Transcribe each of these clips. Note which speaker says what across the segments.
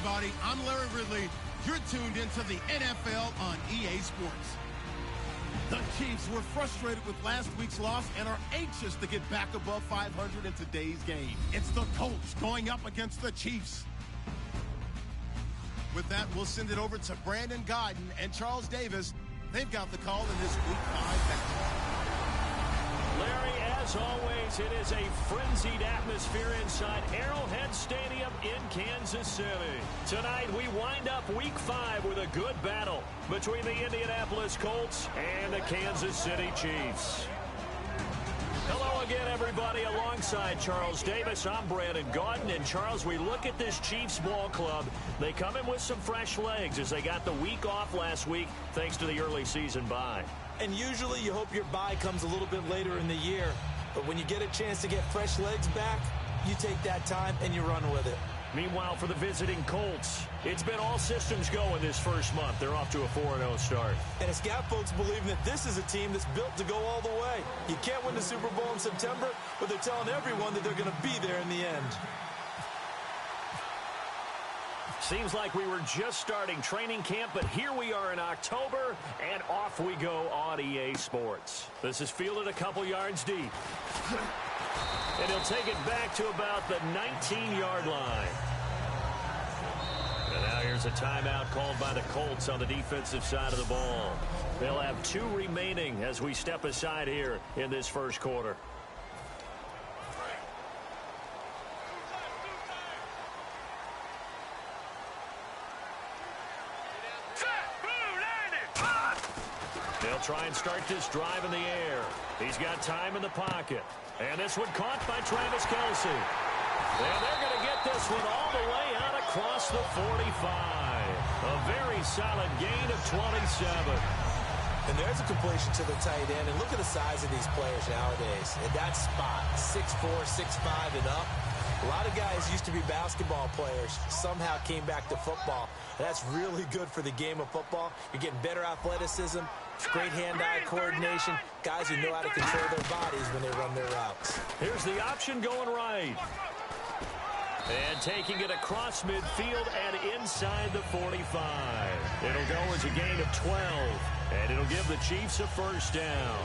Speaker 1: everybody. I'm Larry Ridley. You're tuned into the NFL on EA Sports. The Chiefs were frustrated with last week's loss and are anxious to get back above 500 in today's game. It's the Colts going up against the Chiefs. With that, we'll send it over to Brandon Godden and Charles Davis. They've got the call in this Week 5 matchup.
Speaker 2: Larry, as always, it is a frenzied atmosphere inside Arrowhead Stadium in Kansas City. Tonight, we wind up Week 5 with a good battle between the Indianapolis Colts and the Kansas City Chiefs. Hello again, everybody. Alongside Charles Davis, I'm Brandon Godden. And, Charles, we look at this Chiefs ball club. They come in with some fresh legs as they got the week off last week thanks to the early season bye.
Speaker 3: And usually you hope your bye comes a little bit later in the year. But when you get a chance to get fresh legs back, you take that time and you run with it.
Speaker 2: Meanwhile, for the visiting Colts, it's been all systems go in this first month. They're off to a 4-0 start.
Speaker 3: And it's got folks believing that this is a team that's built to go all the way. You can't win the Super Bowl in September, but they're telling everyone that they're going to be there in the end.
Speaker 2: Seems like we were just starting training camp, but here we are in October, and off we go on EA Sports. This is fielded a couple yards deep. And he'll take it back to about the 19-yard line. And now here's a timeout called by the Colts on the defensive side of the ball. They'll have 2 remaining as we step aside here in this first quarter. They'll try and start this drive in the air. He's got time in the pocket. And this one caught by Travis Kelce. And they're going to get this one all the way out across the 45. A very solid gain of 27.
Speaker 3: And there's a completion to the tight end. And look at the size of these players nowadays. At that spot, 6'4", 6'5", and up. A lot of guys used to be basketball players, somehow came back to football. And that's really good for the game of football. You're getting better athleticism, great hand-eye coordination, guys who know how to control their bodies when they run their routes.
Speaker 2: Here's the option going right. And taking it across midfield and inside the 45. It'll go as a gain of 12, and it'll give the Chiefs a first down.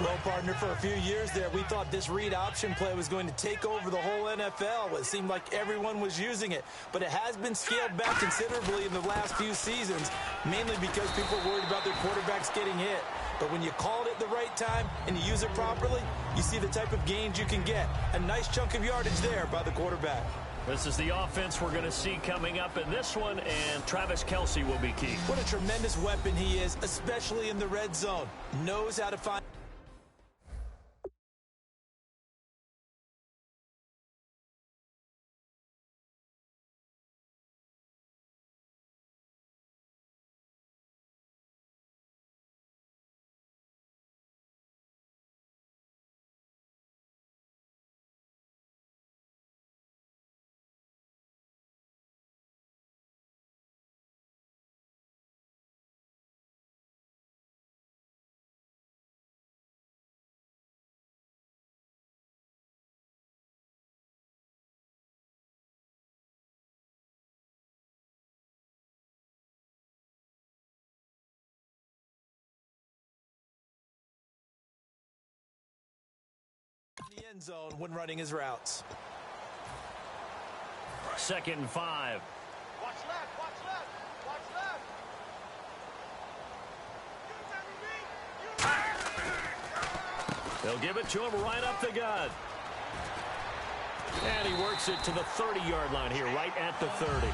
Speaker 3: Well, partner, for a few years there, we thought this read option play was going to take over the whole NFL. It seemed like everyone was using it. But it has been scaled back considerably in the last few seasons, mainly because people are worried about their quarterbacks getting hit. But when you call it at the right time and you use it properly, you see the type of gains you can get. A nice chunk of yardage there by the quarterback.
Speaker 2: This is the offense we're going to see coming up in this one, and Travis Kelce will be key.
Speaker 3: What a tremendous weapon he is, especially in the red zone. Knows how to find... the end zone when running his routes.
Speaker 2: 2nd and 5.
Speaker 4: Watch left, watch left, watch left.
Speaker 2: They'll give it to him right up the gut. And he works it to the 30-yard line here, right at the 30.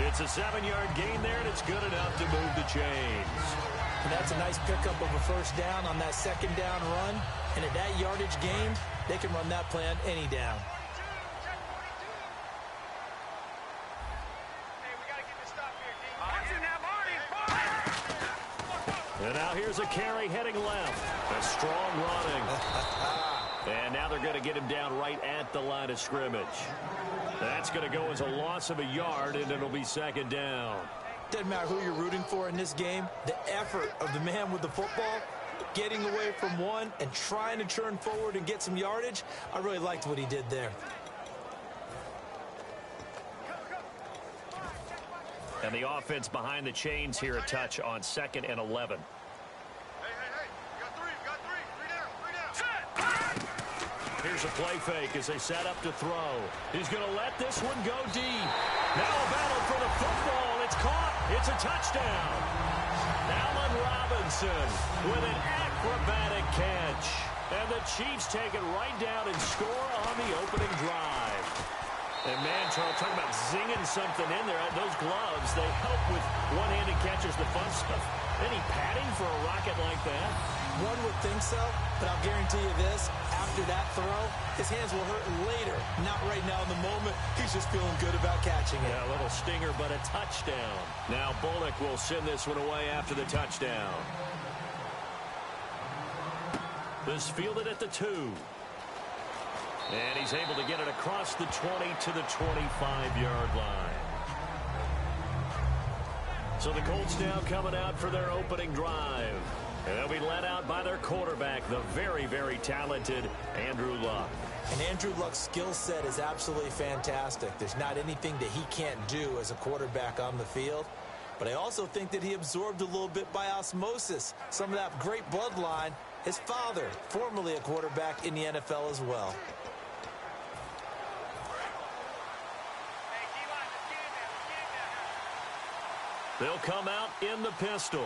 Speaker 2: It's a 7-yard gain there, and it's good enough to move the chains.
Speaker 3: And that's a nice pickup of a first down on that 2nd down run. And at that yardage gain, they can run that play on any down.
Speaker 2: And now here's a carry heading left. A strong running. And now they're going to get him down right at the line of scrimmage. That's going to go as a loss of a yard, and it'll be 2nd down.
Speaker 3: Doesn't matter who you're rooting for in this game. The effort of the man with the football, getting away from one and trying to turn forward and get some yardage, I really liked what he did there.
Speaker 2: And the offense behind the chains here a touch on 2nd and 11. Here's a play fake as they set up to throw. He's going to let this one go deep. Now a battle for the football. It's caught. It's a touchdown. Allen Robinson with an acrobatic catch. And the Chiefs take it right down and score on the opening drive. And, man, Charles, talking about zinging something in there. Those gloves, they help with one-handed catches, the fun stuff. Any padding for a rocket like that?
Speaker 3: One would think so, but I'll guarantee you this. After that throw, his hands will hurt later. Not right now in the moment. He's just feeling good about catching it.
Speaker 2: Yeah, a little stinger, but a touchdown. Now Bullock will send this one away after the touchdown. This fielded at the 2. And he's able to get it across the 20 to the 25-yard line. So the Colts now coming out for their opening drive. And they'll be led out by their quarterback, the very, very talented Andrew Luck.
Speaker 3: And Andrew Luck's skill set is absolutely fantastic. There's not anything that he can't do as a quarterback on the field. But I also think that he absorbed a little bit by osmosis some of that great bloodline. His father, formerly a quarterback in the NFL as well.
Speaker 2: They'll come out in the pistol.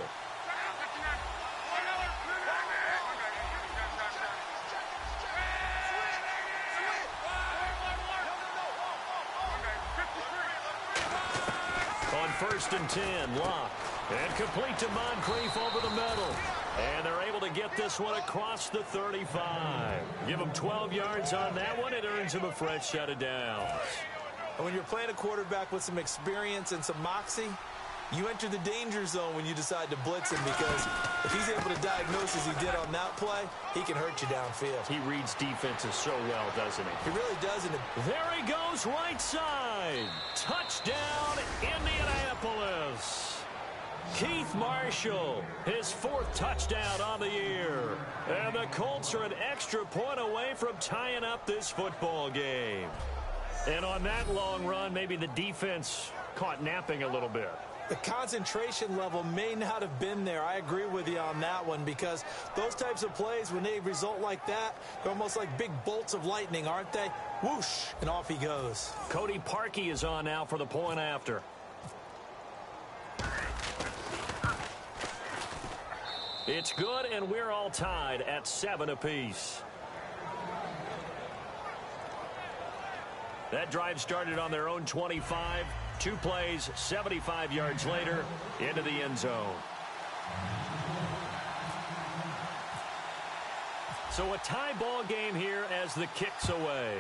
Speaker 2: On 1st and 10, Locke. And complete to Moncrief over the middle. And they're able to get this one across the 35. Give them 12 yards on that one. It earns him a fresh set of downs.
Speaker 3: And when you're playing a quarterback with some experience and some moxie, you enter the danger zone when you decide to blitz him, because if he's able to diagnose as he did on that play, he can hurt you downfield.
Speaker 2: He reads defenses so well, doesn't he?
Speaker 3: He really does.
Speaker 2: There he goes, right side. Touchdown, Indianapolis. Keith Marshall, his 4th touchdown on the year. And the Colts are an extra point away from tying up this football game. And on that long run, maybe the defense caught napping a little bit.
Speaker 3: The concentration level may not have been there. I agree with you on that one, because those types of plays, when they result like that, they're almost like big bolts of lightning, aren't they? Whoosh, and off he goes.
Speaker 2: Cody Parkey is on now for the point after. It's good, and we're all tied at 7 apiece. That drive started on their own 25. 2 plays, 75 yards later, into the end zone. So a tie ball game here as the kick's away.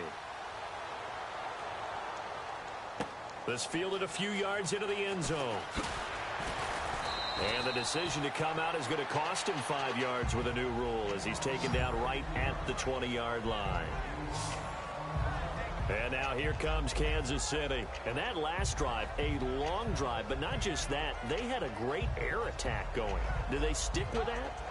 Speaker 2: This fielded a few yards into the end zone. And the decision to come out is going to cost him 5 yards with a new rule, as he's taken down right at the 20-yard line. And now here comes Kansas City. And that last drive, a long drive, but not just that, they had a great air attack going. Do they stick with that?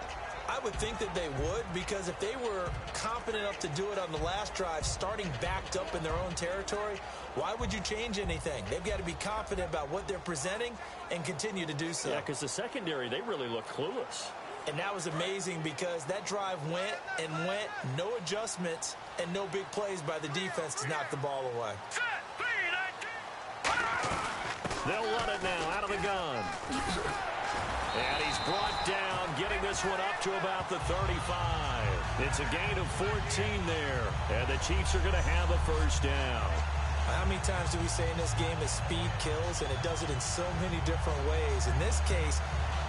Speaker 3: I would think that they would, because if they were confident enough to do it on the last drive, starting backed up in their own territory, why would you change anything? They've got to be confident about what they're presenting and continue to do so.
Speaker 2: Yeah, because the secondary, they really looked clueless.
Speaker 3: And that was amazing, because that drive went and went, no adjustments, and no big plays by the defense to knock the ball away.
Speaker 2: They'll run it now out of the gun. And he's brought down, getting this one up to about the 35. It's a gain of 14 there. And the Chiefs are going to have a first down.
Speaker 3: How many times do we say in this game that speed kills, and it does it in so many different ways? In this case,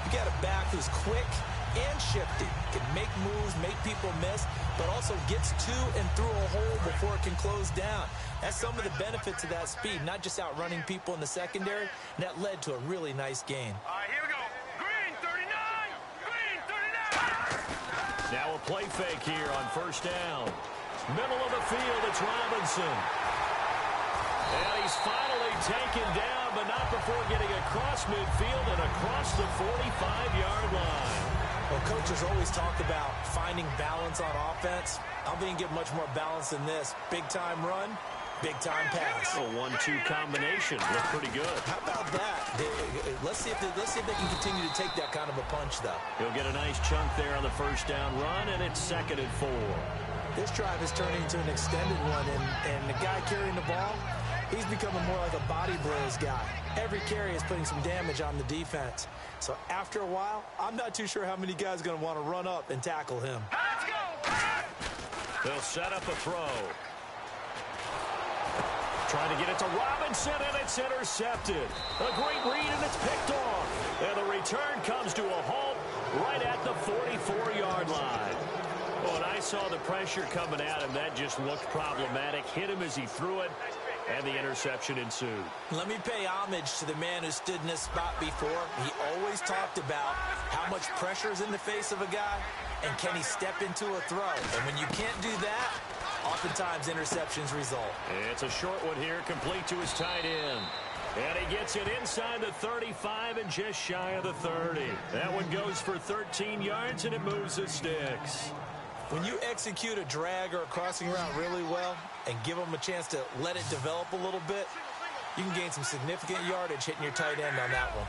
Speaker 3: you got a back who's quick and shifty, can make moves, make people miss, but also gets to and through a hole before it can close down. That's some of the benefits of that speed, not just outrunning people in the secondary, and that led to a really nice gain.
Speaker 4: All right, here we go. Green 39! Green 39!
Speaker 2: Now a play fake here on first down. Middle of the field, it's Robinson. And he's finally taken down, but not before getting across midfield and across the 45-yard line.
Speaker 3: Well, coaches always talk about finding balance on offense. I don't think you can get much more balance than this. Big-time run, Big-time pass.
Speaker 2: A 1-2 combination. Looked pretty good.
Speaker 3: How about that? Let's see if they can continue to take that kind of a punch, though.
Speaker 2: He'll get a nice chunk there on the first down run, and it's 2nd and 4.
Speaker 3: This drive is turning into an extended one, and the guy carrying the ball, he's becoming more like a body blows guy. Every carry is putting some damage on the defense. So after a while, I'm not too sure how many guys are going to want to run up and tackle him.
Speaker 4: Let's go!
Speaker 2: They'll set up a throw. Trying to get it to Robinson, and it's intercepted. A great read, and it's picked off. And the return comes to a halt right at the 44-yard line. Well, when I saw the pressure coming at him, that just looked problematic. Hit him as he threw it, and the interception ensued. Let me pay homage to the man who stood in this spot before. He always talked about how much pressure is in the face of a guy, and can he step into a throw. And when you can't do that, oftentimes interceptions result. It's a short one here, complete to his tight end. And he gets it inside the 35 and just shy of the 30. That one goes for 13 yards, and it moves the sticks. When you execute a drag or a crossing route really well and give them a chance to let it develop a little bit, you can gain some significant yardage hitting your tight end on that one.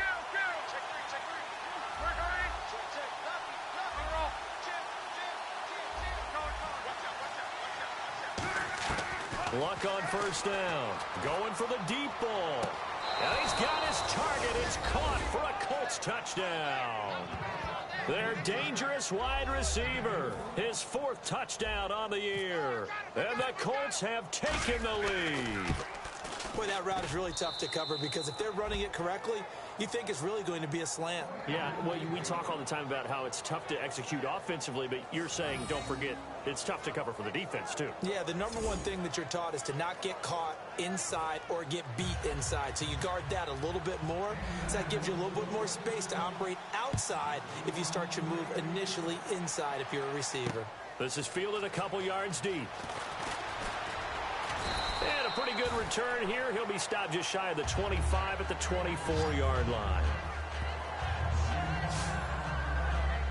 Speaker 2: Luck on first down. Going for the deep ball. And he's got his target. It's caught for a Colts touchdown. Their dangerous wide receiver. His 4th touchdown on the year. And the Colts have taken the lead. Boy, that route is really tough to cover because if they're running it correctly, you think it's really going to be a slant. Yeah, well, we talk all the time about how it's tough to execute offensively, but you're saying, don't forget, it's tough to cover for the defense, too. Yeah, the number one thing that you're taught is to not get caught inside or get beat inside. So you guard that a little bit more. So that gives you a little bit more space to operate outside if you start your move initially inside if you're a receiver. This is fielded a couple yards deep. And a pretty good return here. He'll be stopped just shy of the 25 at the 24-yard line.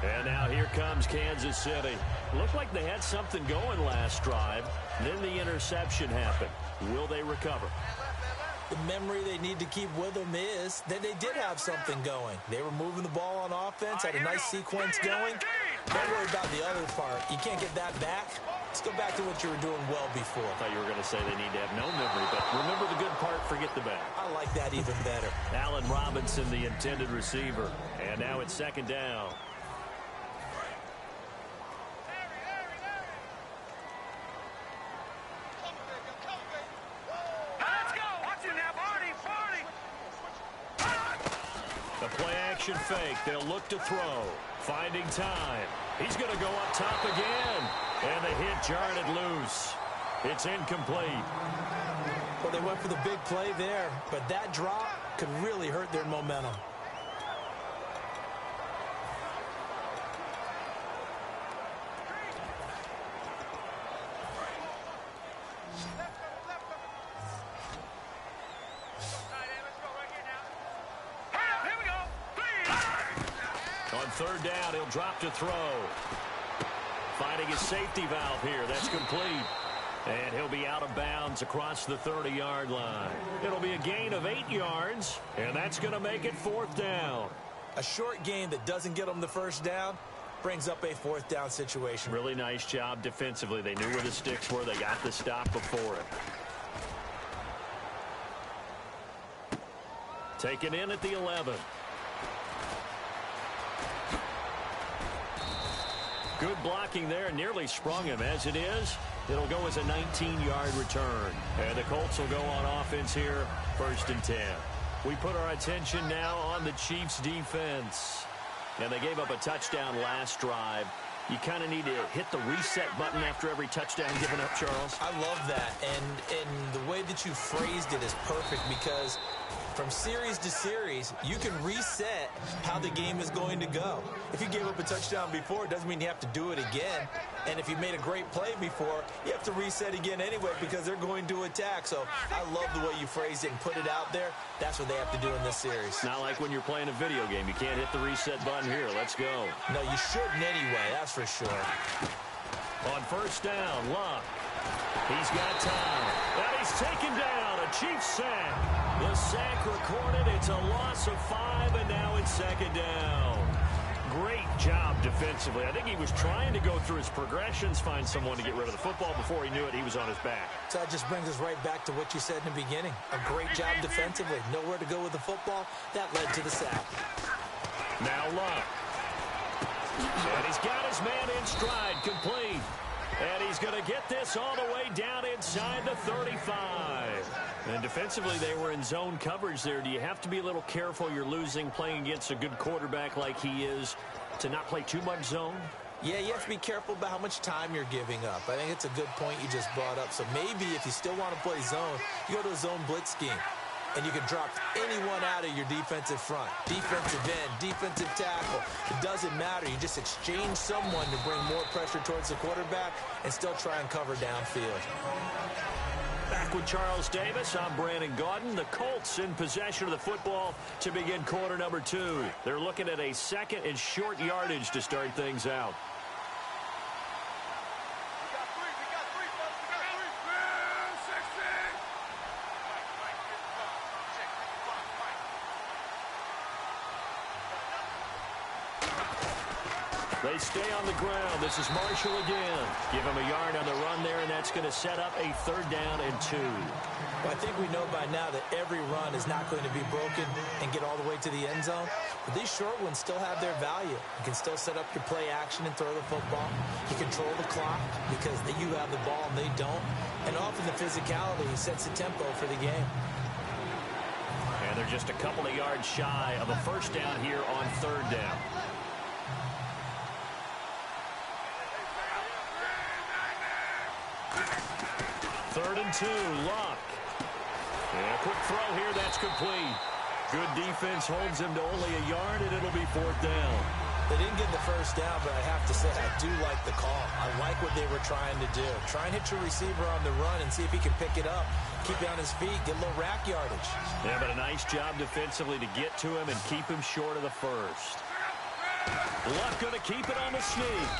Speaker 2: And now here comes Kansas City. Looked like they had something going last drive. Then the interception happened. Will they recover? The memory they need to keep with them is that they did have something going. They were moving the ball on offense, had a nice sequence going. Don't worry about the other part. You can't get that back. Let's go back to what you were doing well before. I thought you were going to say they need to have no memory, but remember the good part, forget the bad. I like that even better. Allen Robinson, the intended receiver. And now it's 2nd down. The play-action fake. They'll look to throw. Finding time. He's going to go up top again. And the hit jarred it loose. It's incomplete. Well, they went for the big play there, but that drop could really hurt their momentum. On 3rd down, he'll drop to throw. Finding his safety valve here. That's complete. And he'll be out of bounds across the 30-yard line. It'll be a gain of 8 yards, and that's going to make it 4th down. A short gain that doesn't get them the first down brings up a 4th down situation. Really nice job defensively. They knew where the sticks were. They got the stop before it. Taken in at the 11. Good blocking there, nearly sprung him. As it is, it'll go as a 19-yard return. And the Colts will go on offense here, 1st and 10. We put our attention now on the Chiefs' defense. And they gave up a touchdown last drive. You kind of need to hit the reset button after every touchdown given up, Charles. I love that. And the way that you phrased it is perfect because from series to series, you can reset how the game is going to go. If you gave up a touchdown before, it doesn't mean you have to do it again. And if you made a great play before, you have to reset again anyway because they're going to attack. So I love the way you phrased it and put it out there. That's what they have to do in this series. Not like when you're playing a video game. You can't hit the reset button here. Let's go. No, you shouldn't anyway. That's for sure. On 1st down, Luck. He's got time. And he's taken down. A Chiefs sack. The sack recorded. It's a loss of 5, and now it's second down. Great job defensively. I think he was trying to go through his progressions, find someone to get rid of the football. Before he knew it, he was on his back.
Speaker 3: So that just brings us right back to what you said in the beginning. A great job defensively. Nowhere to go with the football. That led to the sack.
Speaker 2: Now Luck. And he's got his man in stride, complete. And he's going to get this all the way down inside the 35. And defensively, they were in zone coverage there. Do you have to be a little careful? You're losing, playing against a good quarterback like he is, to not play too much zone?
Speaker 3: Yeah, you have to be careful about how much time you're giving up. I think it's a good point you just brought up. So maybe if you still want to play zone, you go to a zone blitz scheme. And you can drop anyone out of your defensive front. Defensive end, defensive tackle. It doesn't matter. You just exchange someone to bring more pressure towards the quarterback and still try and cover downfield.
Speaker 2: Back with Charles Davis, I'm Brandon Gaudin. The Colts in possession of the football to begin quarter number 2. They're looking at a second and short yardage to start things out. They stay on the ground. This is Marshall again. Give him a yard on the run there, and that's going to set up a 3rd down and 2.
Speaker 3: Well, I think we know by now that every run is not going to be broken and get all the way to the end zone. But these short ones still have their value. You can still set up your play action and throw the football. You control the clock because you have the ball and they don't. And often the physicality sets the tempo for the game.
Speaker 2: And they're just a couple of yards shy of a 1st down here on 3rd down. 3rd and 2, Luck. And a quick throw here, that's complete. Good defense holds him to only a yard, and it'll be 4th down.
Speaker 3: They didn't get the 1st down, but I have to say I do like the call. I like what they were trying to do. Try and hit your receiver on the run and see if he can pick it up. Keep it on his feet, get a little rack yardage.
Speaker 2: Yeah, but a nice job defensively to get to him and keep him short of the 1st. Luck going to keep it on the sneak.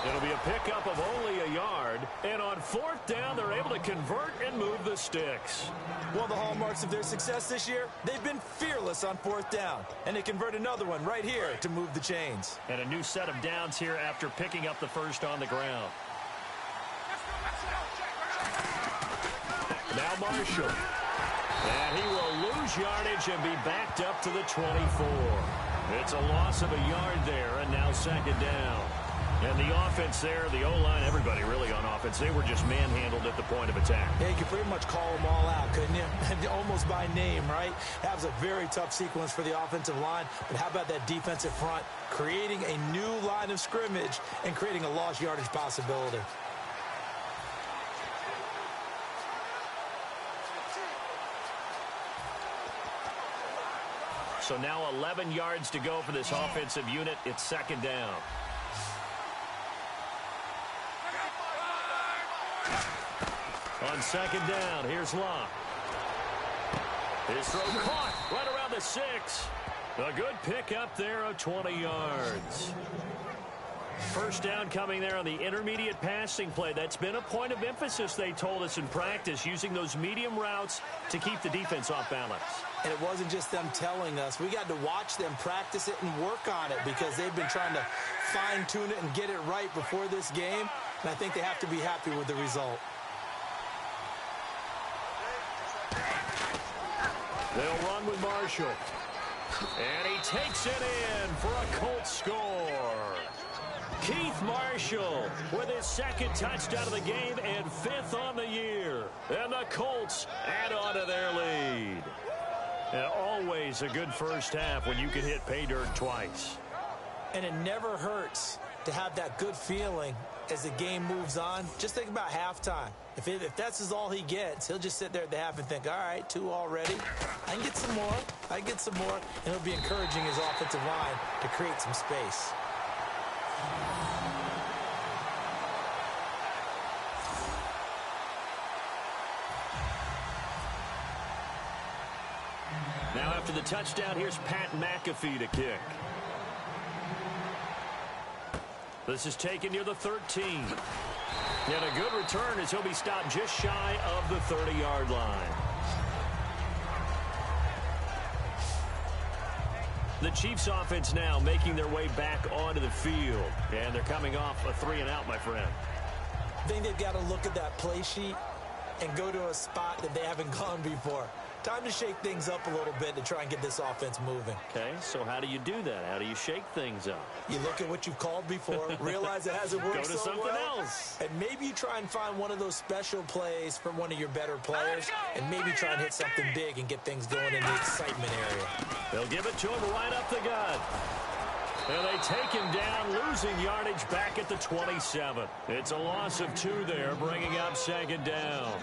Speaker 2: It'll be a pickup of only a yard. And on 4th down, they're able to convert and move the sticks.
Speaker 3: One of the hallmarks of their success this year, they've been fearless on 4th down. And they convert another one right here to move the chains.
Speaker 2: And a new set of downs here after picking up the 1st on the ground. Now Marshall. And he will lose yardage and be backed up to the 24. It's a loss of a yard there, and now 2nd down. And the offense there, the O-line, everybody really on offense, they were just manhandled at the point of attack.
Speaker 3: Yeah, you could pretty much call them all out, couldn't you? Almost by name, right? That was a very tough sequence for the offensive line. But how about that defensive front creating a new line of scrimmage and creating a lost yardage possibility?
Speaker 2: So now 11 yards to go for this offensive unit. It's 2nd down. On 2nd down, here's Luck. His throw caught right around the 6. A good pick up there of 20 yards. 1st down coming there on the intermediate passing play. That's been a point of emphasis, they told us in practice, using those medium routes to keep the defense off balance.
Speaker 3: And it wasn't just them telling us. We got to watch them practice it and work on it because they've been trying to fine-tune it and get it right before this game. And I think they have to be happy with the result.
Speaker 2: They'll run with Marshall. And he takes it in for a Colts score. Keith Marshall with his 2nd touchdown of the game and 5th on the year. And the Colts add on to their lead. And always a good 1st half when you can hit pay dirt twice.
Speaker 3: And it never hurts to have that good feeling as the game moves on. Just think about halftime. If that's all he gets, he'll just sit there at the half and think, all right, 2 already. I can get some more. I get some more. And he'll be encouraging his offensive line to create some space.
Speaker 2: Now after the touchdown, here's Pat McAfee to kick. This is taken near the 13. And a good return as he'll be stopped just shy of the 30-yard line. The Chiefs offense now making their way back onto the field. And they're coming off a 3-and-out, my friend.
Speaker 3: I think they've got to look at that play sheet and go to a spot that they haven't gone before. Time to shake things up a little bit to try and get this offense moving.
Speaker 2: Okay, so how do you do that? How do you shake things up?
Speaker 3: You look at what you've called before, realize it hasn't worked
Speaker 2: so
Speaker 3: so well.
Speaker 2: Go to something else.
Speaker 3: And maybe you try and find one of those special plays from one of your better players, and maybe try and hit something big and get things going in the excitement area.
Speaker 2: They'll give it to him right up the gut. And they take him down, losing yardage back at the 27. It's a loss of 2 there, bringing up 2nd down.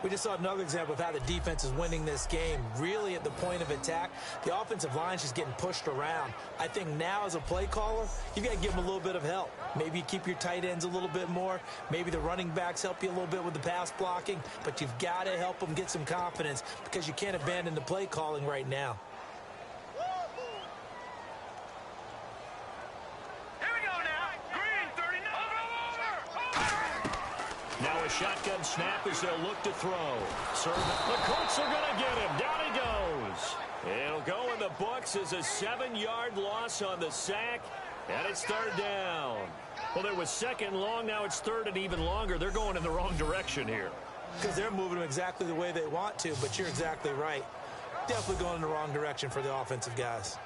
Speaker 3: We just saw another example of how the defense is winning this game. Really at the point of attack, the offensive line is just getting pushed around. I think now as a play caller, you've got to give them a little bit of help. Maybe you keep your tight ends a little bit more. Maybe the running backs help you a little bit with the pass blocking. But you've got to help them get some confidence because you can't abandon the play calling right now.
Speaker 2: Now a shotgun snap as they'll look to throw. Serve it. The Colts are going to get him. Down he goes. It'll go in the books as a 7-yard loss on the sack. And it's 3rd down. Well, there was 2nd long. Now it's 3rd and even longer. They're going in the wrong direction here.
Speaker 3: Because they're moving them exactly the way they want to, but you're exactly right. Definitely going in the wrong direction for the offensive guys.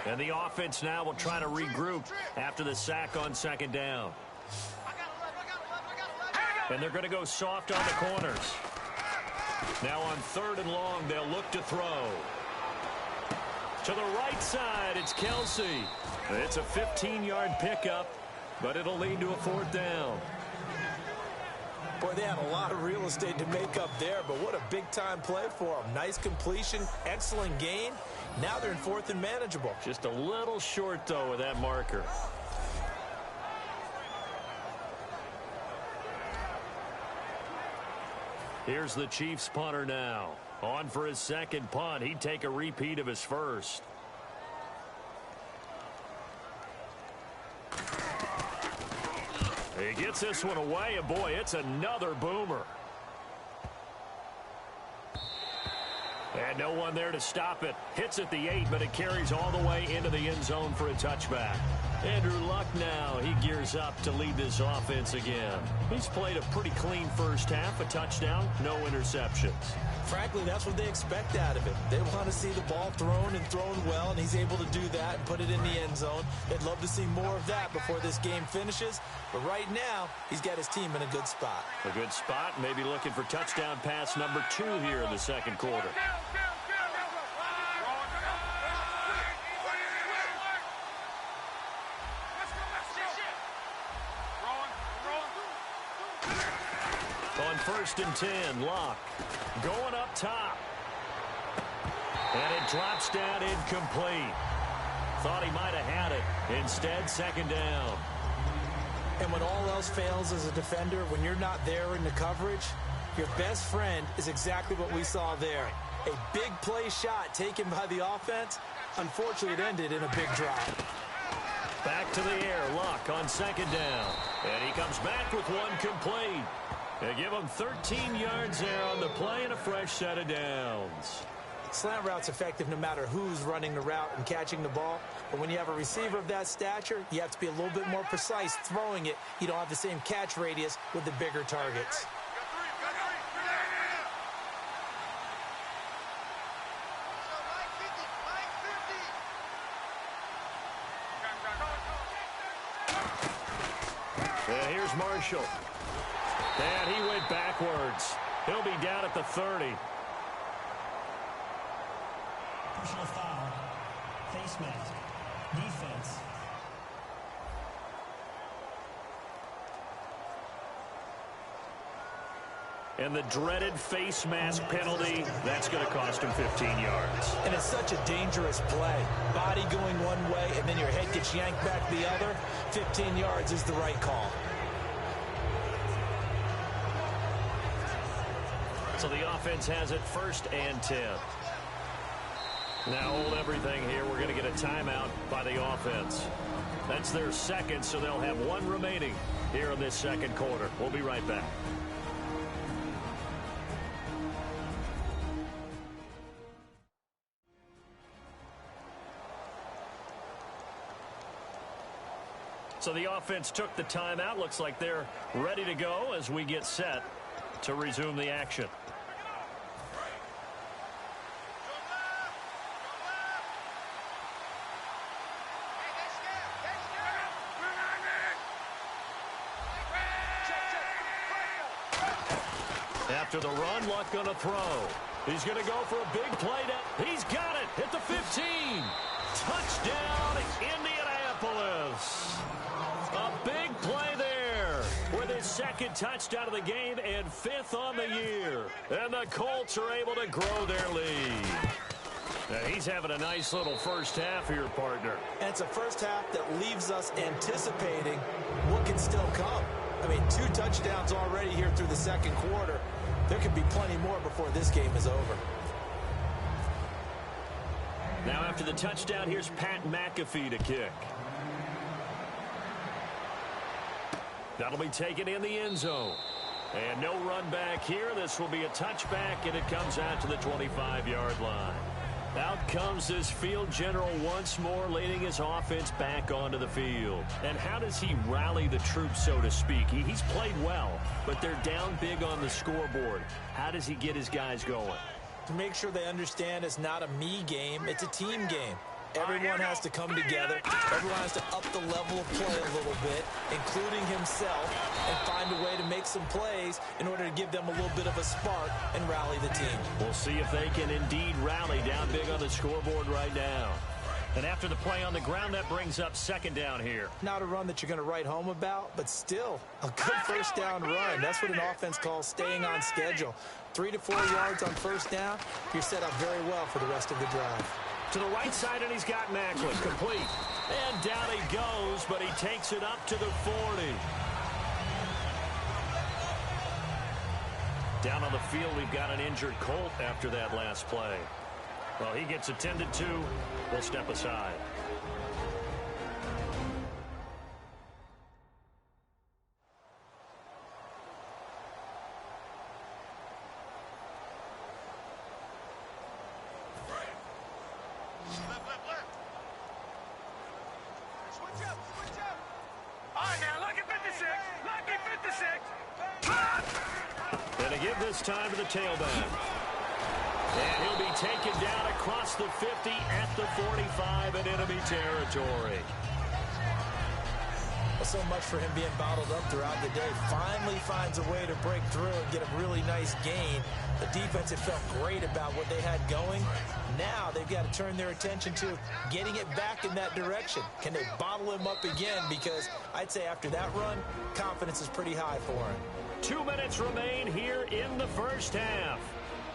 Speaker 2: And the offense now will try to regroup after the sack on 2nd down. And they're going to go soft on the corners. Now on 3rd and long, they'll look to throw. To the right side, it's Kelsey. It's a 15-yard pickup, but it'll lead to a 4th down.
Speaker 3: Boy, they had a lot of real estate to make up there, but what a big-time play for them. Nice completion, excellent gain. Now they're in 4th and manageable.
Speaker 2: Just a little short, though, with that marker. Here's the Chiefs punter now. On for his 2nd punt. He'd take a repeat of his first. He gets this one away, and boy, it's another boomer. And no one there to stop it. Hits at the 8, but it carries all the way into the end zone for a touchback. Andrew Luck now, he gears up to lead this offense again. He's played a pretty clean first half, a touchdown, no interceptions.
Speaker 3: Frankly, that's what they expect out of him. They want to see the ball thrown and thrown well, and he's able to do that and put it in the end zone. They'd love to see more of that before this game finishes. But right now, he's got his team in a good spot.
Speaker 2: A good spot, maybe looking for touchdown pass number 2 here in the 2nd quarter. On 1st and 10, Locke going up top. And it drops down incomplete. Thought he might have had it. Instead, 2nd down.
Speaker 3: And when all else fails as a defender, when you're not there in the coverage, your best friend is exactly what we saw there. A big play shot taken by the offense. Unfortunately, it ended in a big drop.
Speaker 2: Back to the air, Luck on 2nd down. And he comes back with one complete. They give him 13 yards there on the play and a fresh set of downs.
Speaker 3: Slant route's effective no matter who's running the route and catching the ball. But when you have a receiver of that stature, you have to be a little bit more precise throwing it. You don't have the same catch radius with the bigger targets.
Speaker 2: And here's Marshall. And he went backwards. He'll be down at the 30.
Speaker 5: Personal foul. Face mask. Defense.
Speaker 2: And the dreaded face mask penalty, that's going to cost him 15 yards.
Speaker 3: And it's such a dangerous play. Body going one way, and then your head gets yanked back the other. 15 yards is the right call. So the offense has it 1st and 10.
Speaker 2: Now hold everything here. We're going to get a timeout by the offense. That's their second, so they'll have one remaining here in this second quarter. We'll be right back. So the offense took the timeout. Looks like they're ready to go as we get set to resume the action. After the run, Luck going to throw. He's going to go for a big play. He's got it at the 15. Touchdown, Indianapolis. A big play there with his second touchdown of the game and 5th on the year. And the Colts are able to grow their lead. Now he's having a nice little first half here, partner.
Speaker 3: And it's a first half that leaves us anticipating what can still come. I mean, 2 touchdowns already here through the second quarter. There could be plenty more before this game is over.
Speaker 2: Now after the touchdown, here's Pat McAfee to kick. That'll be taken in the end zone. And no run back here. This will be a touchback, and it comes out to the 25-yard line. Out comes this field general once more, leading his offense back onto the field. And how does he rally the troops, so to speak? He's played well, but they're down big on the scoreboard. How does he get his guys going?
Speaker 3: To make sure they understand it's not a me game, it's a team game. Everyone has to come together. Everyone has to up the level of play a little bit, including himself, and find a way to make some plays in order to give them a little bit of a spark and rally the team.
Speaker 2: We'll see if they can indeed rally down big on the scoreboard right now. And after the play on the ground, that brings up second down here.
Speaker 3: Not a run that you're going to write home about, but still a good first down run. That's what an offense calls staying on schedule. 3 to 4 yards on first down, you're set up very well for the rest of the drive.
Speaker 2: To the right side, and he's got Macklin. Complete. And down he goes, but he takes it up to the 40. Down on the field, we've got an injured Colt after that last play. Well, he gets attended to. We'll step aside. Time to the tailback. And he'll be taken down across the 50 at the 45 in enemy territory.
Speaker 3: Well, so much for him being bottled up throughout the day. Finally finds a way to break through and get a really nice gain. The defense had felt great about what they had going. Now they've got to turn their attention to getting it back in that direction. Can they bottle him up again? Because I'd say after that run, confidence is pretty high for him.
Speaker 2: 2 minutes remain here in the first half.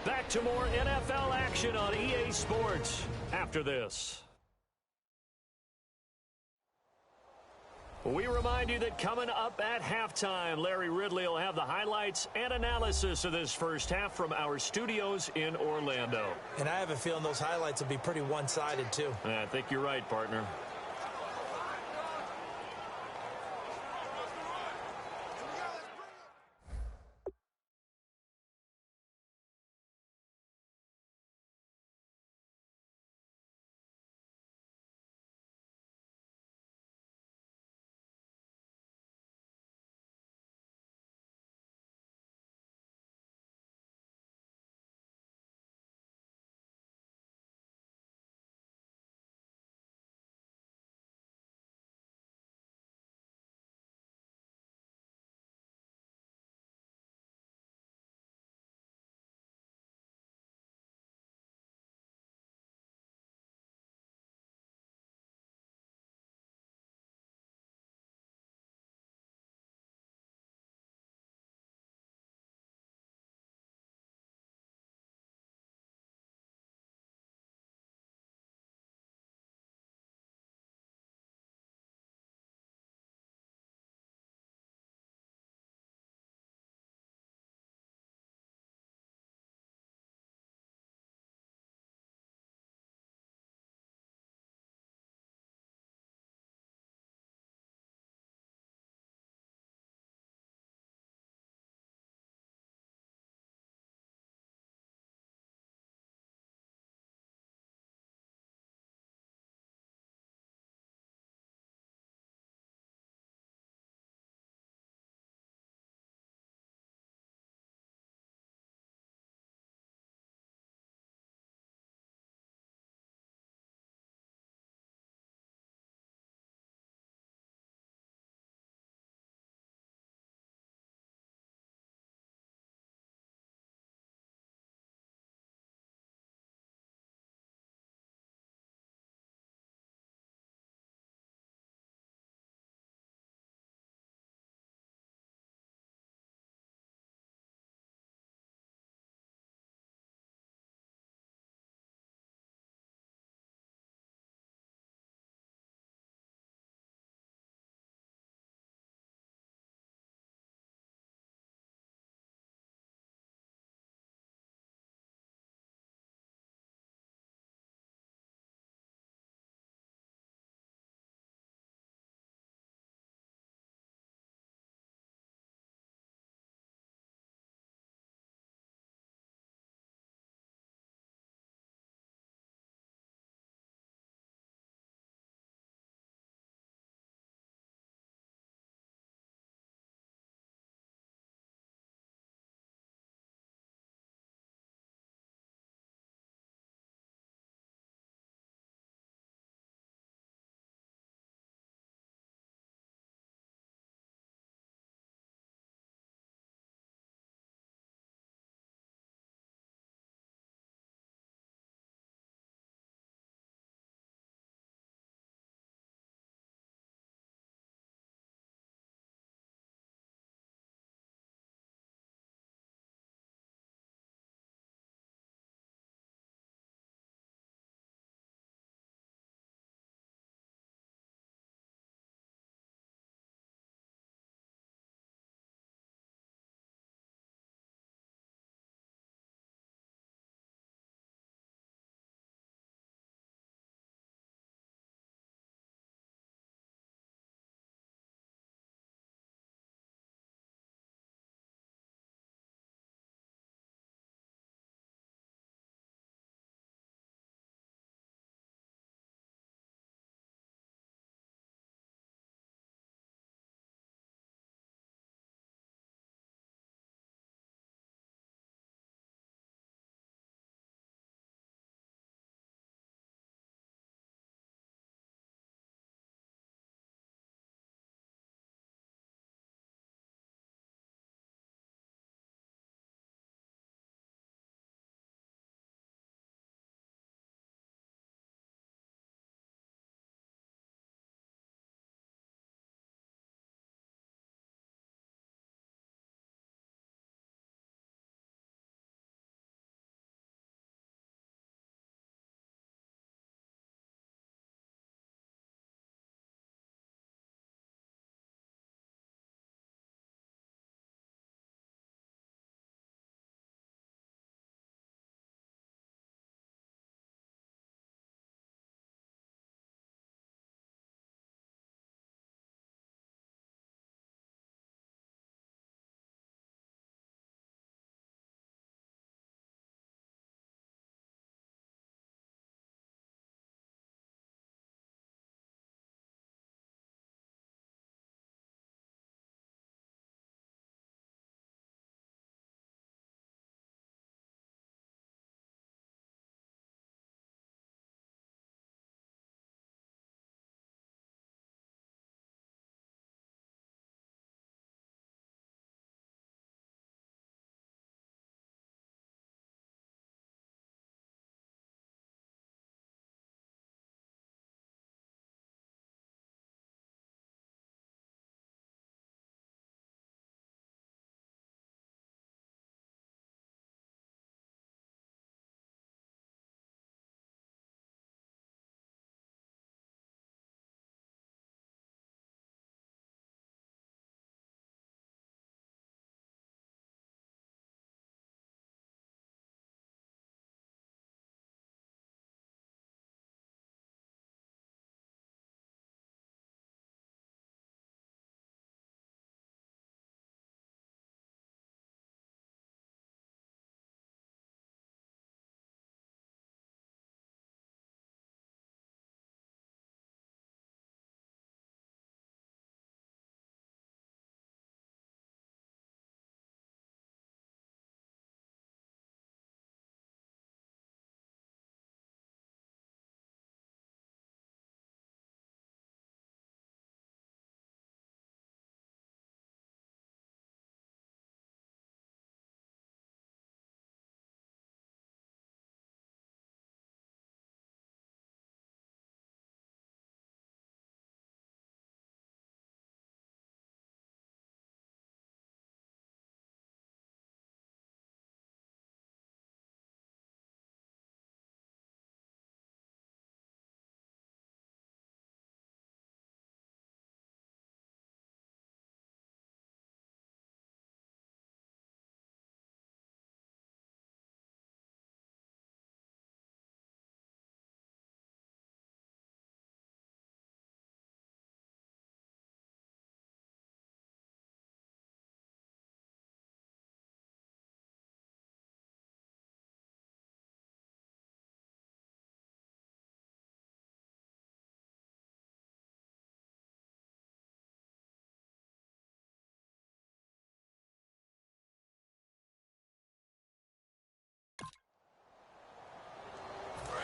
Speaker 2: Back to more NFL action on EA Sports after this. We remind you that coming up at halftime, Larry Ridley will have the highlights and analysis of this first half from our studios in Orlando.
Speaker 3: And I have a feeling those highlights will be pretty one-sided, too.
Speaker 2: I think you're right, partner.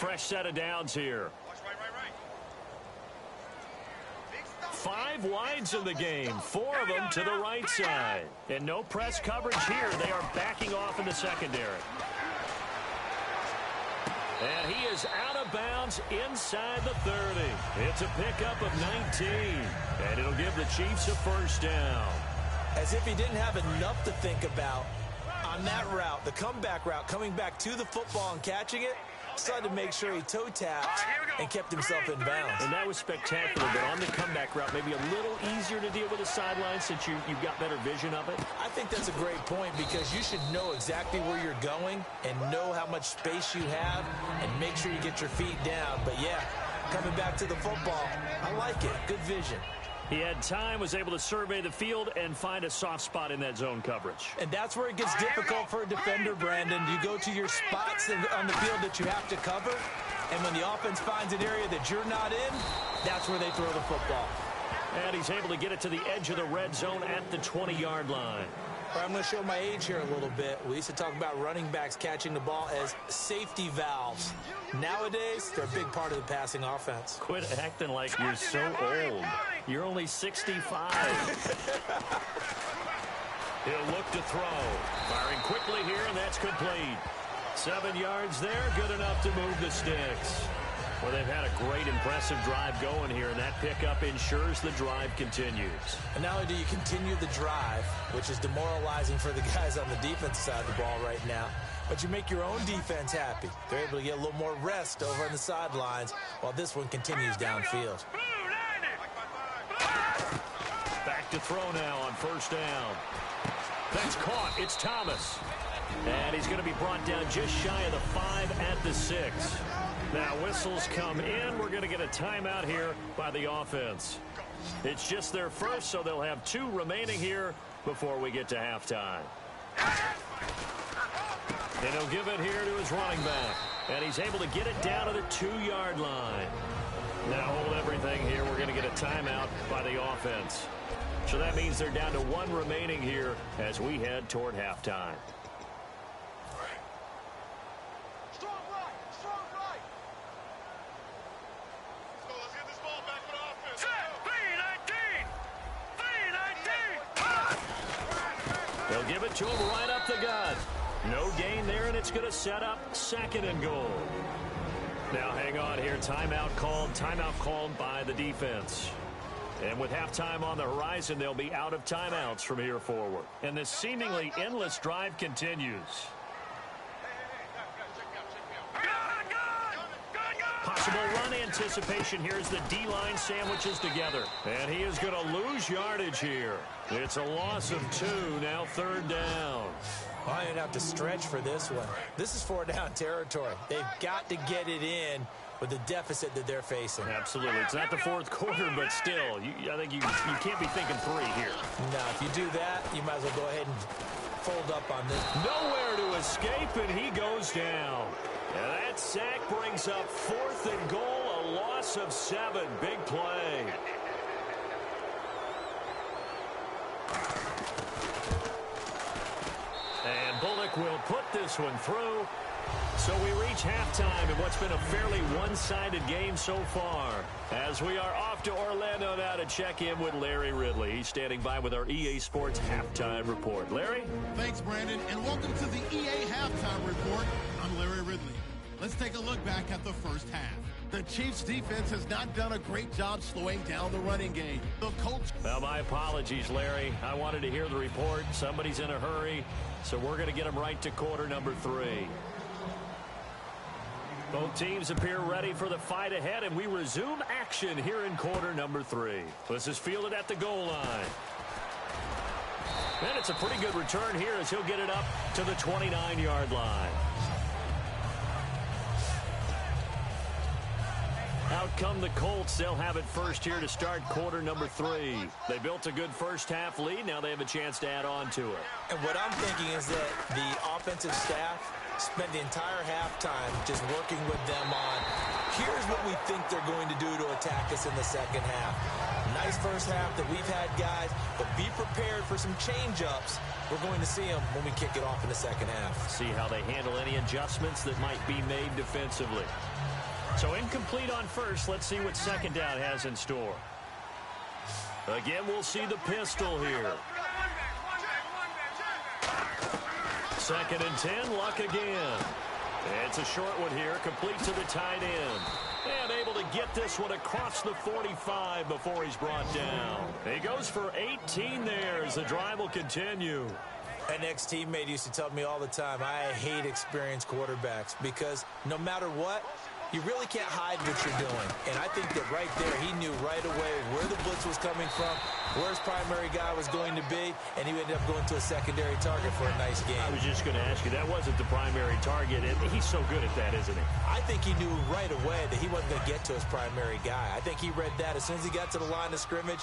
Speaker 2: fresh set of downs here. 5 wides in the game, 4 of them to the right side. And no press coverage here. They are backing off in the secondary. And he is out of bounds inside the 30. It's a pickup of 19. And it'll give the Chiefs a first down.
Speaker 3: As if he didn't have enough to think about on that route, the comeback route, coming back to the football and catching it, decided to make sure he toe tapped and kept himself in bounds.
Speaker 2: And that was spectacular, but on the comeback route, maybe a little easier to deal with the sideline since you've got better vision of it.
Speaker 3: I think that's a great point because you should know exactly where you're going and know how much space you have and make sure you get your feet down. But yeah, coming back to the football, I like it. Good vision.
Speaker 2: He had time, was able to survey the field and find a soft spot in that zone coverage.
Speaker 3: And that's where it gets difficult for a defender, Brandon. You go to your spots on the field that you have to cover, and when the offense finds an area that you're not in, that's where they throw the football.
Speaker 2: And he's able to get it to the edge of the red zone at the 20-yard line.
Speaker 3: I'm going to show my age here a little bit. We used to talk about running backs catching the ball as safety valves. Nowadays, they're a big part of the passing offense.
Speaker 2: Quit acting like you're so old. You're only 65. He'll look to throw. Firing quickly here, and that's complete. 7 yards there, good enough to move the sticks. Well, they've had a great, impressive drive going here, and that pickup ensures the drive continues.
Speaker 3: And not only do you continue the drive, which is demoralizing for the guys on the defense side of the ball right now, but you make your own defense happy. They're able to get a little more rest over on the sidelines while this one continues downfield.
Speaker 2: Back to throw now on first down. That's caught. It's Thomas. And he's going to be brought down just shy of the 5 at the 6. Now whistles come in. We're going to get a timeout here by the offense. It's just their first, so they'll have 2 remaining here before we get to halftime. And he'll give it here to his running back. And he's able to get it down to the 2-yard line. Now hold everything here. We're going to get a timeout by the offense. So that means they're down to 1 remaining here as we head toward halftime. They'll give it to him right up the gut. No gain there, and it's going to set up 2nd and goal. Now hang on here. Timeout called by the defense. And with halftime on the horizon, they'll be out of timeouts from here forward. And this seemingly endless drive continues. Possible run anticipation here as the D-line sandwiches together. And he is going to lose yardage here. It's a loss of 2, now 3rd down.
Speaker 3: Well, I didn't have to stretch for this one. This is 4-down territory. They've got to get it in with the deficit that they're facing.
Speaker 2: Absolutely. It's not the 4th quarter, but still, I think you can't be thinking 3 here.
Speaker 3: No, if you do that, you might as well go ahead and fold up on this.
Speaker 2: Nowhere to escape, and he goes down. And that sack brings up 4th and goal, a loss of 7. Big play. And Bullock will put this one through. So we reach halftime in what's been a fairly one-sided game so far. As we are off to Orlando now to check in with Larry Ridley. He's standing by with our EA Sports Halftime Report. Larry?
Speaker 1: Thanks, Brandon, and welcome to the EA Halftime Report. I'm Larry Ridley. Let's take a look back at the first half. The Chiefs' defense has not done a great job slowing down the running game. The Colts...
Speaker 2: Well, my apologies, Larry. I wanted to hear the report. Somebody's in a hurry, so we're going to get them right to quarter number 3. Both teams appear ready for the fight ahead, and we resume action here in quarter number 3. This is fielded at the goal line. And it's a pretty good return here as he'll get it up to the 29-yard line. Out come the Colts. They'll have it first here to start quarter number 3. They built a good first half lead. Now they have a chance to add on to it.
Speaker 3: And what I'm thinking is that the offensive staff spent the entire halftime just working with them on, here's what we think they're going to do to attack us in the second half. Nice first half that we've had, guys, but be prepared for some change-ups. We're going to see them when we kick it off in the second half.
Speaker 2: See how they handle any adjustments that might be made defensively. So incomplete on first. Let's see what second down has in store. Again, we'll see the pistol here. Second and 10, Luck again. It's a short one here, complete to the tight end. And able to get this one across the 45 before he's brought down. He goes for 18 there as the drive will continue.
Speaker 3: An ex-teammate used to tell me all the time, I hate experienced quarterbacks because no matter what, you really can't hide what you're doing. And I think that right there, he knew right away where the blitz was coming from, where his primary guy was going to be, and he ended up going to a secondary target for a nice game.
Speaker 2: I was just going to ask you, that wasn't the primary target. He's so good at that, isn't he?
Speaker 3: I think he knew right away that he wasn't going to get to his primary guy. I think he read that as soon as he got to the line of scrimmage,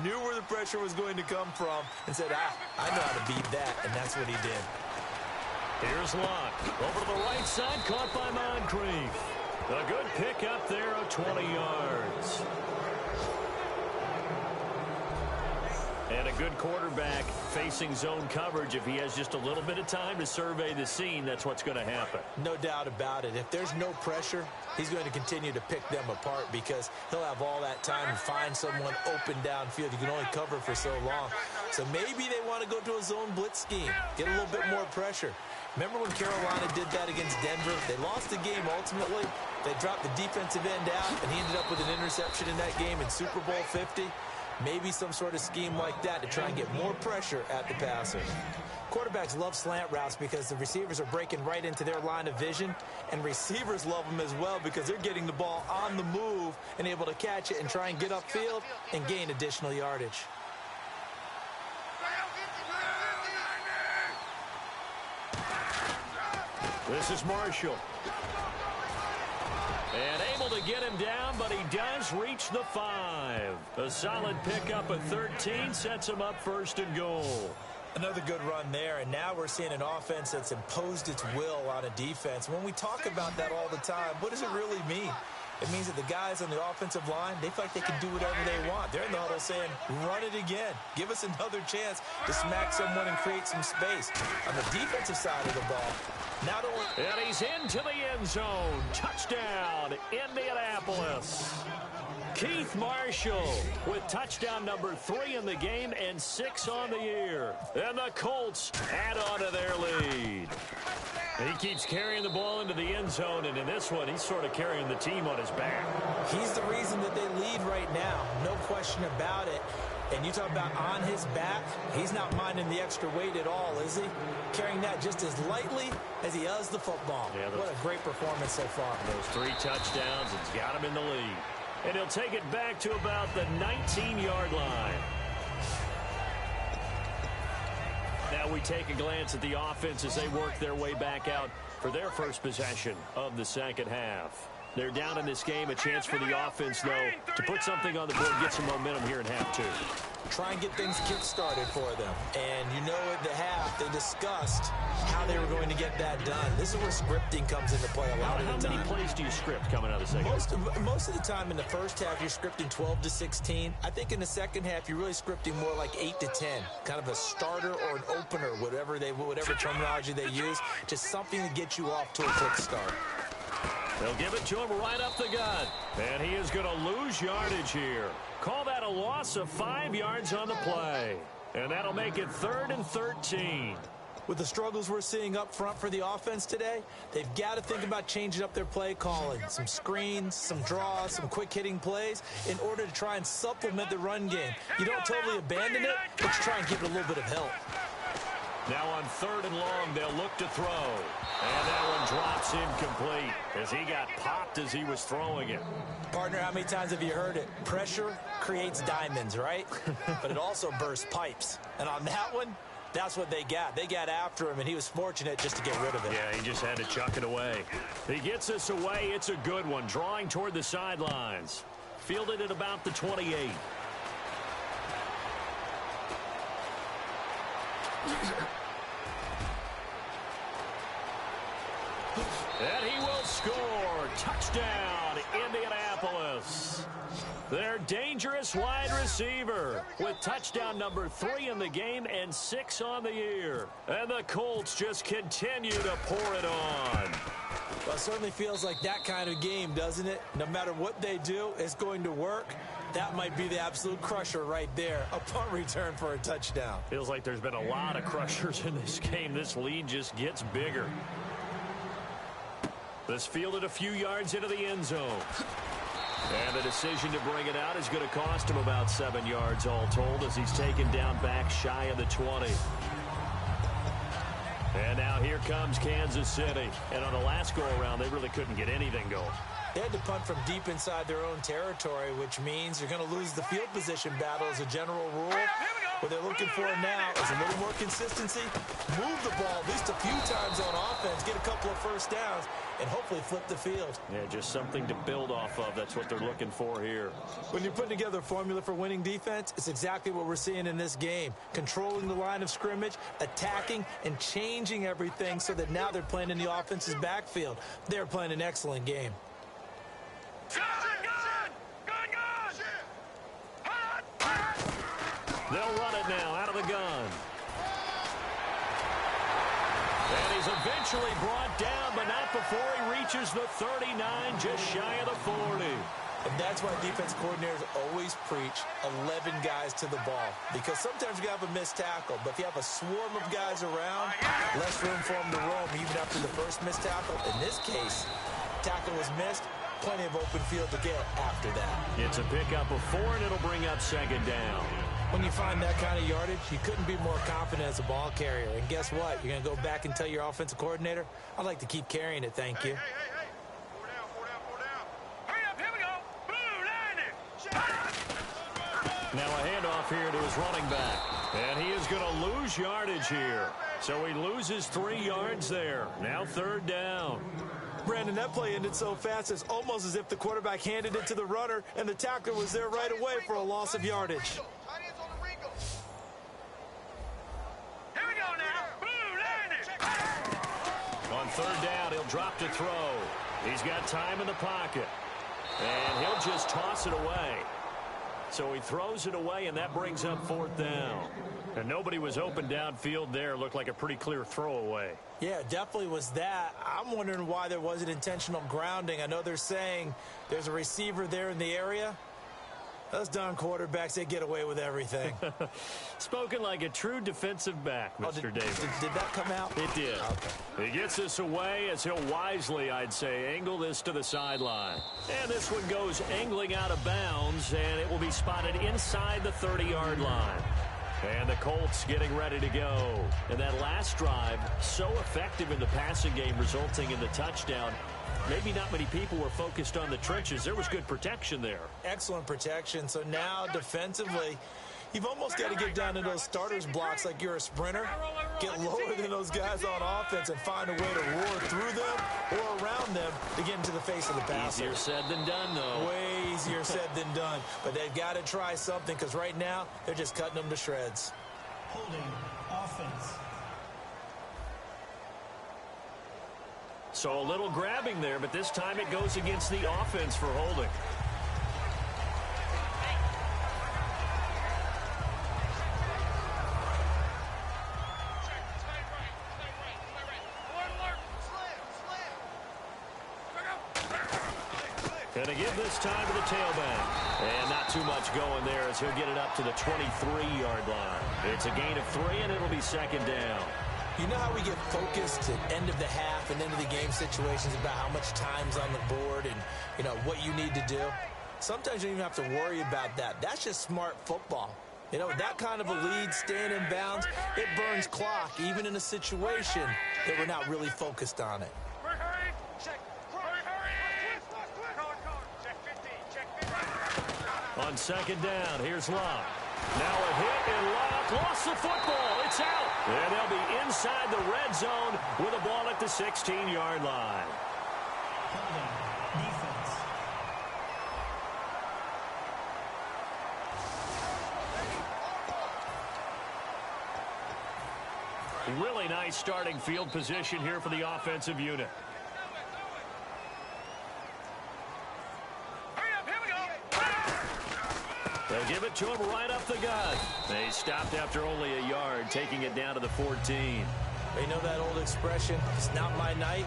Speaker 3: knew where the pressure was going to come from, and said, I know how to beat that, and that's what he did.
Speaker 2: Here's Luck. Over to the right side, caught by Moncrief. A good pick up there of 20 yards. And a good quarterback facing zone coverage. If he has just a little bit of time to survey the scene, that's what's going to happen.
Speaker 3: No doubt about it. If there's no pressure, he's going to continue to pick them apart because he'll have all that time to find someone open downfield. You can only cover for so long. So maybe they want to go to a zone blitz scheme, get a little bit more pressure. Remember when Carolina did that against Denver? They lost the game ultimately. They dropped the defensive end out, and he ended up with an interception in that game in Super Bowl 50. Maybe some sort of scheme like that to try and get more pressure at the passer. Quarterbacks love slant routes because the receivers are breaking right into their line of vision, and receivers love them as well because they're getting the ball on the move and able to catch it and try and get upfield and gain additional yardage.
Speaker 2: This is Marshall. And able to get him down, but he does reach the 5. A solid pickup of 13 sets him up first and goal.
Speaker 3: Another good run there, and now we're seeing an offense that's imposed its will on a defense. When we talk about that all the time, what does it really mean? It means that the guys on the offensive line, they feel like they can do whatever they want. They're in the huddle saying, run it again. Give us another chance to smack someone and create some space. On the defensive side of the ball, not only...
Speaker 2: And he's into the end zone. Touchdown, Indianapolis. Keith Marshall with touchdown number 3 in the game and 6 on the year. And the Colts add on to their lead. He keeps carrying the ball into the end zone, and in this one, he's sort of carrying the team on his back.
Speaker 3: He's the reason that they lead right now, no question about it. And you talk about on his back, he's not minding the extra weight at all, is he? Carrying that just as lightly as he does the football. Yeah, what a great performance so far.
Speaker 2: Those 3 touchdowns, it's got him in the lead. And he'll take it back to about the 19-yard line. Now we take a glance at the offense as they work their way back out for their first possession of the second half. They're down in this game. A chance for the offense, though, to put something on the board, get some momentum here in half 2.
Speaker 3: Try and get things kick-started for them. And you know at the half, they discussed how they were going to get that done. This is where scripting comes into play a lot of the time.
Speaker 2: How many plays do you script coming out of the second half?
Speaker 3: Most of the time in the first half, you're scripting 12 to 16. I think in the second half, you're really scripting more like 8 to 10. Kind of a starter or an opener, whatever terminology they use. Just something to get you off to a quick start.
Speaker 2: They'll give it to him right up the gut. And he is going to lose yardage here. Call that a loss of 5 yards on the play. And that'll make it 3rd and 13.
Speaker 3: With the struggles we're seeing up front for the offense today, they've got to think about changing up their play calling. Some screens, some draws, some quick-hitting plays in order to try and supplement the run game. You don't totally abandon it, but you try and give it a little bit of help.
Speaker 2: Now on 3rd and long, they'll look to throw. And that one drops incomplete as he got popped as he was throwing it.
Speaker 3: Partner, how many times have you heard it? Pressure creates diamonds, right? But it also bursts pipes. And on that one, that's what they got. They got after him, and he was fortunate just to get rid of it.
Speaker 2: Yeah, he just had to chuck it away. He gets this away. It's a good one. Drawing toward the sidelines. Fielded at about the 28. And he will score. Touchdown, Indianapolis. Their dangerous wide receiver with touchdown number 3 in the game and 6 on the year. And the Colts just continue to pour it on.
Speaker 3: Well, it certainly feels like that kind of game, doesn't it? No matter what they do, it's going to work. That might be the absolute crusher right there. A punt return for a touchdown.
Speaker 2: Feels like there's been a lot of crushers in this game. This lead just gets bigger. This fielded a few yards into the end zone. And the decision to bring it out is going to cost him about 7 yards all told as he's taken down back shy of the 20. And now here comes Kansas City. And on the last go-around, they really couldn't get anything going.
Speaker 3: They had to punt from deep inside their own territory, which means you're going to lose the field position battle as a general rule. What they're looking for now is a little more consistency, move the ball at least a few times on offense, get a couple of first downs, and hopefully flip the field.
Speaker 2: Yeah, just something to build off of. That's what they're looking for here.
Speaker 3: When you're putting together a formula for winning defense, it's exactly what we're seeing in this game. Controlling the line of scrimmage, attacking, and changing everything so that now they're playing in the offense's backfield. They're playing an excellent game.
Speaker 2: They'll run it now out of the gun. And he's eventually brought down, but not before he reaches the 39, just shy of the 40.
Speaker 3: And that's why defense coordinators always preach 11 guys to the ball. Because sometimes you have a missed tackle, but if you have a swarm of guys around, less room for them to roam even after the first missed tackle. In this case, tackle was missed, plenty of open field to get after that.
Speaker 2: It's a pickup of 4, and it'll bring up second down.
Speaker 3: When you find that kind of yardage, you couldn't be more confident as a ball carrier. And guess what? You're going to go back and tell your offensive coordinator, I'd like to keep carrying it, thank you.
Speaker 4: Hey. 4 down. Hurry up, here we go. Blue, line it.
Speaker 2: Now a handoff here to his running back. And he is going to lose yardage here. So he loses 3 yards there. Now 3rd down.
Speaker 3: Brandon, that play ended so fast, it's almost as if the quarterback handed it to the runner, and the tackler was there right away for a loss of yardage.
Speaker 4: Here we go now. Blue, line it.
Speaker 2: On 3rd down, he'll drop to throw. He's got time in the pocket. And he'll just toss it away. So he throws it away, and that brings up 4th down. And nobody was open downfield there. Looked like a pretty clear throwaway.
Speaker 3: Yeah, it definitely was that. I'm wondering why there wasn't intentional grounding. I know they're saying there's a receiver there in the area. Those darn quarterbacks, they get away with everything.
Speaker 2: Spoken like a true defensive back, Mr. Davis.
Speaker 3: Did that come out?
Speaker 2: It did.
Speaker 3: Okay.
Speaker 2: He gets this away as he'll wisely, I'd say, angle this to the sideline. And this one goes angling out of bounds, and it will be spotted inside the 30-yard line. And the Colts getting ready to go. And that last drive, so effective in the passing game, resulting in the touchdown. Maybe not many people were focused on the trenches. There was good protection there.
Speaker 3: Excellent protection. So now defensively, you've almost got to get down to those starters blocks like you're a sprinter. Get lower than those guys on offense and find a way to roar through them or around them to get into the face of the passer.
Speaker 2: Easier said than done, though.
Speaker 3: Way easier said than done. But they've got to try something because right now they're just cutting them to shreds.
Speaker 5: Holding offense.
Speaker 2: So a little grabbing there, but this time it goes against the offense for holding. Going to give this time to the tailback. And not too much going there as he'll get it up to the 23-yard line. It's a gain of 3, and it'll be second down.
Speaker 3: You know how we get focused at end of the half and end of the game situations about how much time's on the board and, you know, what you need to do? Sometimes you don't even have to worry about that. That's just smart football. You know, with that kind of a lead, staying in bounds, it burns clock, even in a situation that we're not really focused on it.
Speaker 2: On second down, here's Locke. Now a hit, and Locke lost the football. It's out. And they'll be inside the red zone with a ball at the 16-yard line.
Speaker 5: Holding defense.
Speaker 2: Really nice starting field position here for the offensive unit. They'll give it to him right up the gut. They stopped after only a yard, taking it down to the 14.
Speaker 3: You know that old expression, it's not my night?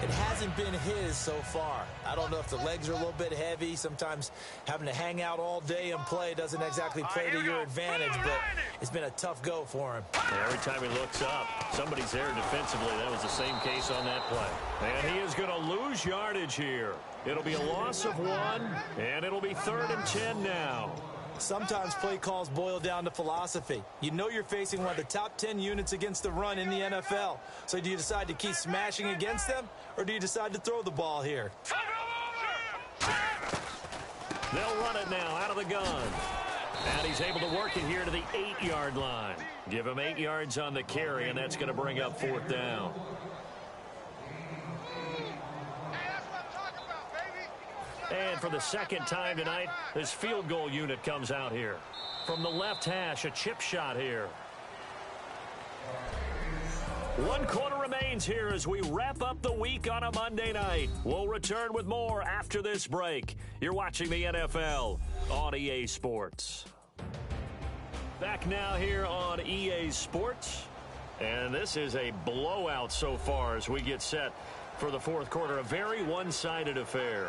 Speaker 3: It hasn't been his so far. I don't know if the legs are a little bit heavy. Sometimes having to hang out all day and play doesn't exactly play to your advantage, but it's been a tough go for him.
Speaker 2: And every time he looks up, somebody's there defensively. That was the same case on that play. And he is going to lose yardage here. It'll be a loss of 1, and it'll be 3rd and 10 now.
Speaker 3: Sometimes play calls boil down to philosophy. You know you're facing one of the top 10 units against the run in the NFL. So do you decide to keep smashing against them, or do you decide to throw the ball here?
Speaker 2: They'll run it now out of the gun. And he's able to work it here to the 8-yard line. Give him 8 yards on the carry, and that's going to bring up 4th down. And for the second time tonight, this field goal unit comes out here. From the left hash, a chip shot here. 1 quarter remains here as we wrap up the week on a Monday night. We'll return with more after this break. You're watching the NFL on EA Sports. Back now here on EA Sports. And this is a blowout so far as we get set for the 4th quarter. A very one-sided affair.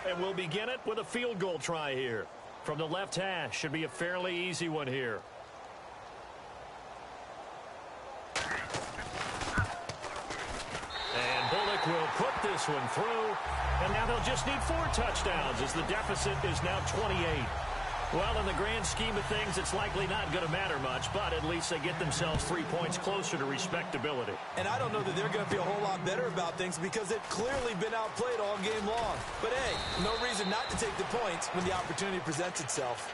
Speaker 2: And we'll begin it with a field goal try here. From the left hash, should be a fairly easy one here. And Bullock will put this one through. And now they'll just need 4 touchdowns as the deficit is now 28. Well, in the grand scheme of things, it's likely not going to matter much, but at least they get themselves 3 points closer to respectability.
Speaker 3: And I don't know that they're going to feel a whole lot better about things because they've clearly been outplayed all game long. But, hey, no reason not to take the points when the opportunity presents itself.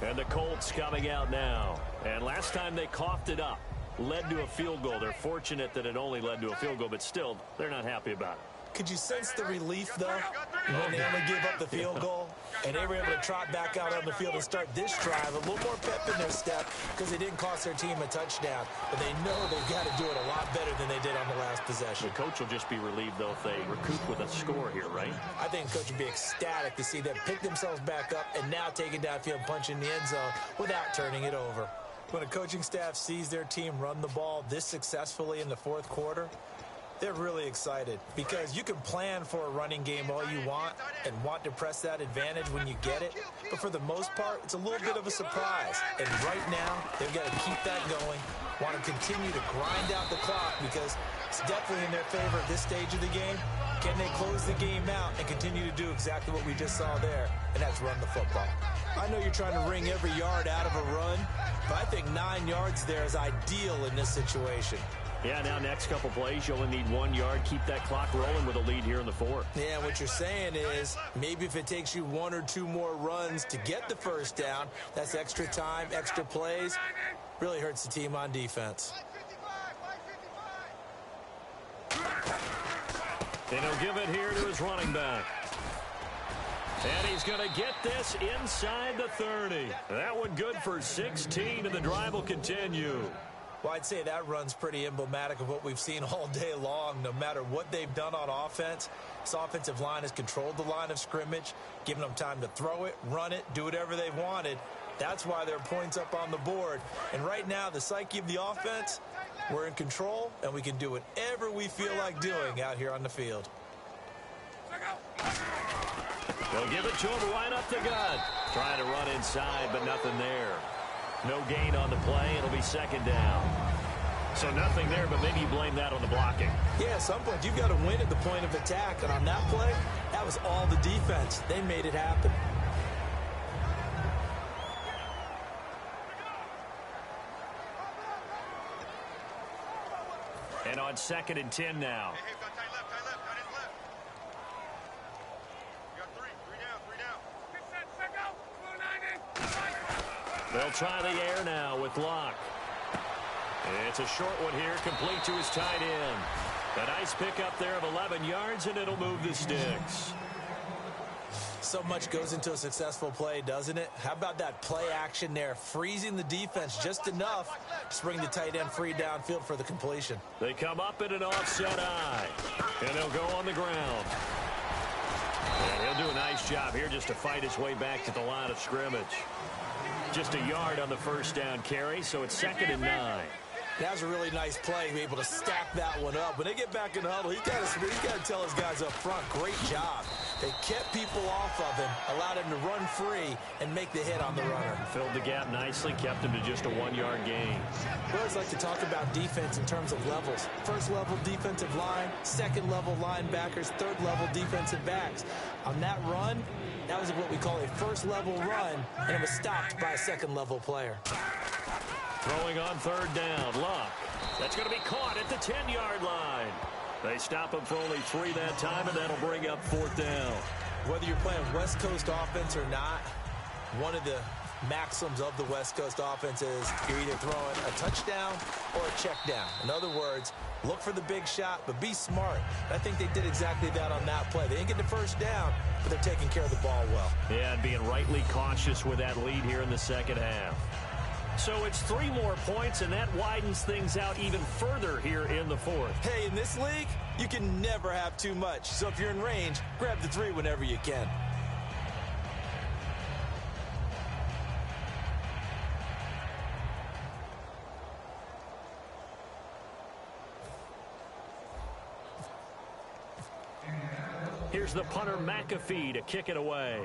Speaker 2: And the Colts coming out now. And last time they coughed it up, led to a field goal. They're fortunate that it only led to a field goal, but still, they're not happy about it.
Speaker 3: Could you sense the relief, though, when they only gave up the field goal? And they were able to trot back out on the field and start this drive. A little more pep in their step because it didn't cost their team a touchdown. But they know they've got to do it a lot better than they did on the last possession.
Speaker 2: The coach will just be relieved, though, if they recoup with a score here, right?
Speaker 3: I think the coach would be ecstatic to see them pick themselves back up and now take it downfield and punch in the end zone without turning it over. When a coaching staff sees their team run the ball this successfully in the 4th quarter, they're really excited because you can plan for a running game all you want and want to press that advantage when you get it. But for the most part, it's a little bit of a surprise. And right now, they've got to keep that going, want to continue to grind out the clock because it's definitely in their favor at this stage of the game. Can they close the game out and continue to do exactly what we just saw there, and that's run the football? I know you're trying to wring every yard out of a run, but I think 9 yards there is ideal in this situation.
Speaker 2: Yeah, now next couple plays, you only need 1 yard. Keep that clock rolling with a lead here in the 4th.
Speaker 3: Yeah, what you're saying is maybe if it takes you 1 or 2 more runs to get the first down, that's extra time, extra plays. Really hurts the team on defense.
Speaker 2: And he'll give it here to his running back. And he's going to get this inside the 30. That one good for 16, and the drive will continue.
Speaker 3: Well, I'd say that run's pretty emblematic of what we've seen all day long. No matter what they've done on offense, this offensive line has controlled the line of scrimmage, given them time to throw it, run it, do whatever they've wanted. That's why there are points up on the board. And right now, the psyche of the offense, we're in control, and we can do whatever we feel like doing out here on the field.
Speaker 2: They'll give it to him right up the gut. Trying to run inside, but nothing there. No gain on the play. It'll be 2nd down. So nothing there, but maybe you blame that on the blocking.
Speaker 3: Yeah, at some point, you've got to win at the point of attack. And on that play, that was all the defense. They made it happen.
Speaker 2: And on 2nd and 10 now.
Speaker 4: Hey, got tight left, tight left, tight left. You got 3 down, 3 down. Fix that, check out.
Speaker 2: They'll try the air now with Locke. It's a short one here, complete to his tight end. A nice pickup there of 11 yards, and it'll move the sticks.
Speaker 3: So much goes into a successful play, doesn't it? How about that play action there, freezing the defense just enough to bring the tight end free downfield for the completion.
Speaker 2: They come up in an offset eye, and they'll go on the ground. And he'll do a nice job here just to fight his way back to the line of scrimmage. Just a yard on the first down carry, so it's 2nd and 9.
Speaker 3: That was a really nice play to be able to stack that one up. When they get back in the huddle, he's got to tell his guys up front, great job. They kept people off of him, allowed him to run free, and make the hit on the runner.
Speaker 2: Filled the gap nicely, kept him to just a 1-yard gain.
Speaker 3: We always like to talk about defense in terms of levels. First level defensive line, second level linebackers, third level defensive backs. On that run, that was what we call a first level run, and it was stopped by a second level player.
Speaker 2: Throwing on 3rd down, Luck. That's going to be caught at the 10-yard line. They stop him for only 3 that time, and that'll bring up 4th down.
Speaker 3: Whether you're playing West Coast offense or not, one of the maxims of the West Coast offense is you're either throwing a touchdown or a check down. In other words, look for the big shot, but be smart. I think they did exactly that on that play. They didn't get the first down, but they're taking care of the ball well.
Speaker 2: Yeah, and being rightly cautious with that lead here in the second half. So it's 3 more points, and that widens things out even further here in the 4th.
Speaker 3: Hey, in this league, you can never have too much. So if you're in range, grab the 3 whenever you can.
Speaker 2: Here's the punter, McAfee, to kick it away.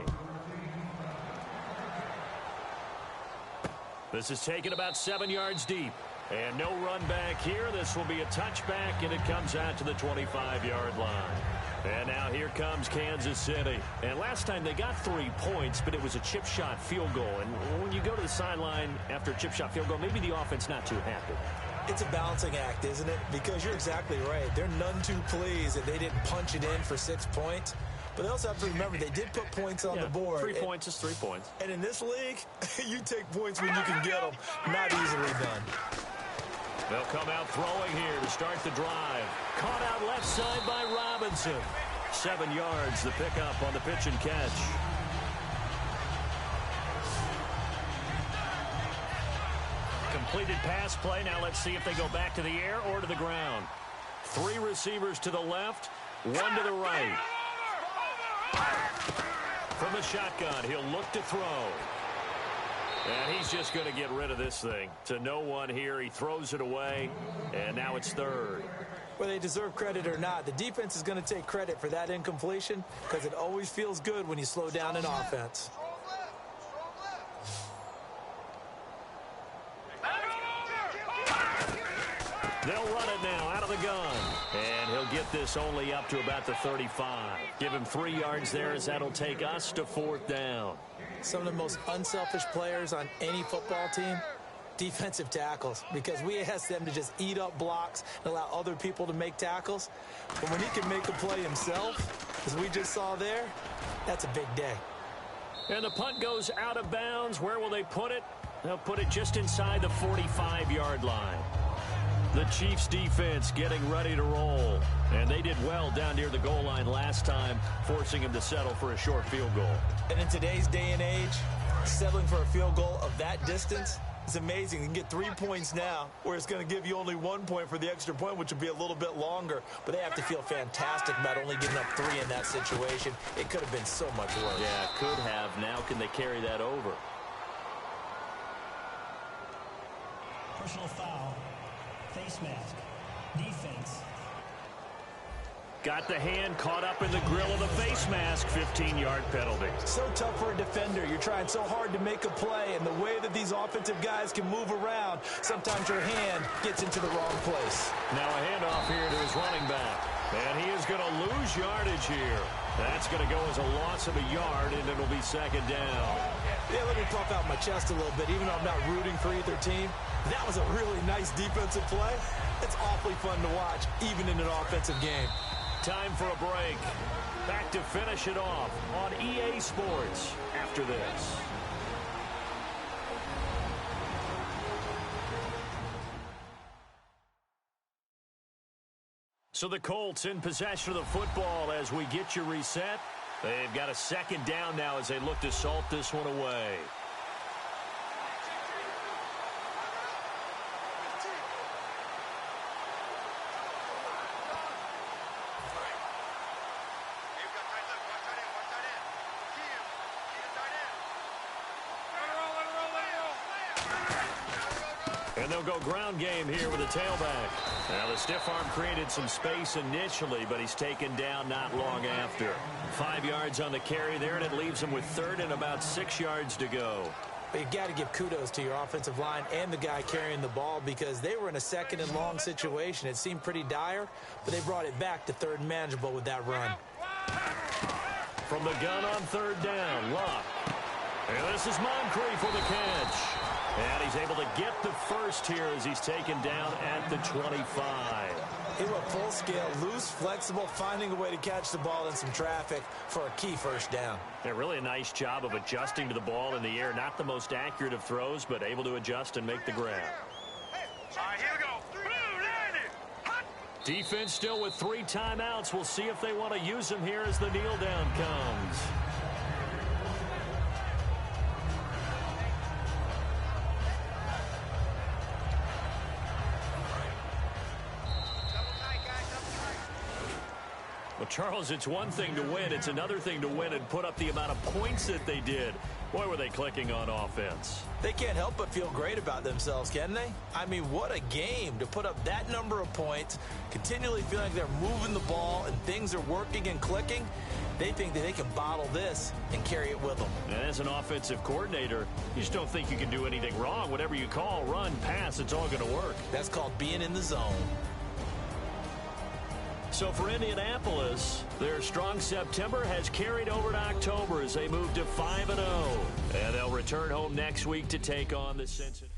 Speaker 2: This is taken about 7 yards deep. And no run back here. This will be a touchback, and it comes out to the 25-yard line. And now here comes Kansas City. And last time they got 3 points, but it was a chip shot field goal. And when you go to the sideline after a chip shot field goal, maybe the offense not too happy.
Speaker 3: It's a balancing act, isn't it? Because you're exactly right. They're none too pleased that they didn't punch it in for 6 points. But they also have to remember they did put points on the board.
Speaker 2: 3 points is 3 points.
Speaker 3: And in this league, you take points when you can get them. Not easily done.
Speaker 2: They'll come out throwing here to start the drive. Caught out left side by Robinson. 7 yards, the pickup on the pitch and catch. Completed pass play. Now let's see if they go back to the air or to the ground. 3 receivers to the left, 1 to the right. From the shotgun, he'll look to throw. And he's just going to get rid of this thing. To no one here, he throws it away, and now it's 3rd.
Speaker 3: Whether they deserve credit or not, the defense is going to take credit for that incompletion because it always feels good when you slow down an offense.
Speaker 2: They'll run it now out of the gun. And he'll get this only up to about the 35. Give him 3 yards there as that'll take us to 4th down.
Speaker 3: Some of the most unselfish players on any football team, defensive tackles, because we ask them to just eat up blocks and allow other people to make tackles. But when he can make a play himself, as we just saw there, that's a big day.
Speaker 2: And the punt goes out of bounds. Where will they put it? They'll put it just inside the 45-yard line. The Chiefs defense getting ready to roll. And they did well down near the goal line last time, forcing him to settle for a short field goal.
Speaker 3: And in today's day and age, settling for a field goal of that distance is amazing. You can get 3 points now, where it's going to give you only 1 point for the extra point, which will be a little bit longer. But they have to feel fantastic about only giving up 3 in that situation. It could have been so much worse.
Speaker 2: Yeah, could have. Now can they carry that over?
Speaker 5: Personal foul. Face mask. Defense.
Speaker 2: Got the hand caught up in the grill of the face mask. 15-yard penalty.
Speaker 3: So tough for a defender. You're trying so hard to make a play, and the way that these offensive guys can move around, sometimes your hand gets into the wrong place.
Speaker 2: Now a handoff here to his running back. And he is going to lose yardage here. That's going to go as a loss of a yard, and it'll be 2nd down.
Speaker 3: Yeah, let me puff out my chest a little bit, even though I'm not rooting for either team. That was a really nice defensive play. It's awfully fun to watch, even in an offensive game.
Speaker 2: Time for a break. Back to finish it off on EA Sports after this. So the Colts in possession of the football as we get you reset. They've got a second down now as they look to salt this one away. And they'll go ground game here with a tailback. Now, the stiff arm created some space initially, but he's taken down not long after. 5 yards on the carry there, and it leaves him with third and about 6 yards to go.
Speaker 3: But you've got to give kudos to your offensive line and the guy carrying the ball because they were in a second and long situation. It seemed pretty dire, but they brought it back to third and manageable with that run.
Speaker 2: From the gun on third down, Luck. And this is Moncrief for the catch. And he's able to get the first here as he's taken down at the 25.
Speaker 3: He went full scale, loose, flexible, finding a way to catch the ball in some traffic for a key first down.
Speaker 2: Yeah, really a nice job of adjusting to the ball in the air. Not the most accurate of throws, but able to adjust and make the grab.
Speaker 4: All right, here we go. Blue, landing. Hot.
Speaker 2: Defense still with 3 timeouts. We'll see if they want to use them here as the kneel down comes. Well, Charles, it's one thing to win. It's another thing to win and put up the amount of points that they did. Boy, were they clicking on offense.
Speaker 3: They can't help but feel great about themselves, can they? I mean, what a game to put up that number of points, continually feeling like they're moving the ball and things are working and clicking. They think that they can bottle this and carry it with them.
Speaker 2: And as an offensive coordinator, you just don't think you can do anything wrong. Whatever you call, run, pass, it's all going to work.
Speaker 3: That's called being in the zone.
Speaker 2: So for Indianapolis, their strong September has carried over to October as they move to 5-0. And they'll return home next week to take on the Cincinnati.